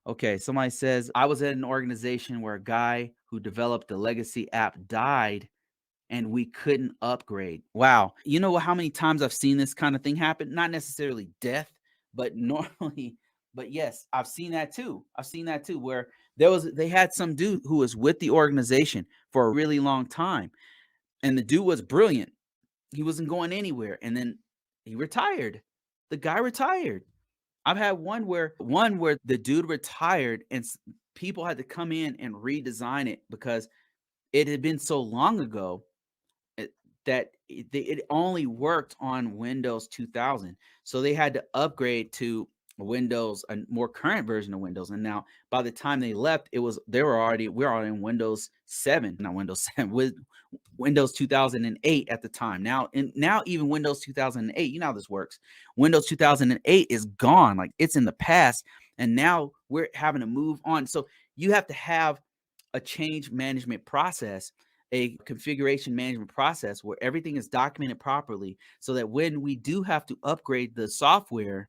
Okay, somebody says, I was at an organization where a guy who developed the legacy app died and we couldn't upgrade. Wow. You know how many times I've seen this kind of thing happen? Not necessarily death, but normally, but yes, I've seen that too. I've seen that too, where they had some dude who was with the organization for a really long time. And the dude was brilliant. He wasn't going anywhere. And then he retired. The guy retired. I've had one where the dude retired and people had to come in and redesign it because it had been so long ago it, that it only worked on Windows 2000. So they had to upgrade to Windows, a more current version of Windows. And now by the time they left, we're already in Windows 7, not Windows 7, with Windows 2008 at the time. Now even Windows 2008, you know how this works. Windows 2008 is gone, like it's in the past, and now we're having to move on. So you have to have a change management process, a configuration management process where everything is documented properly so that when we do have to upgrade the software,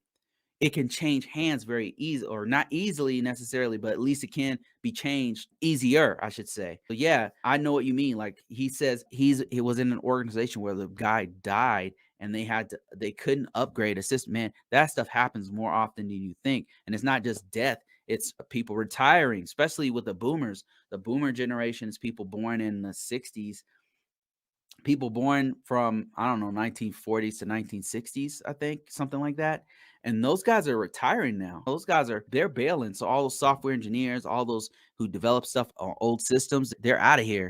it can change hands very easy, or not easily necessarily, but at least it can be changed easier, I should say. But yeah, I know what you mean. Like he says he was in an organization where the guy died and they couldn't upgrade a system. Man, that stuff happens more often than you think. And it's not just death, it's people retiring, especially with the boomers. The boomer generation is people born in the 60s, people born from, I don't know, 1940s to 1960s, I think, something like that. And those guys are retiring now. They're bailing. So all those software engineers, all those who develop stuff on old systems, they're out of here.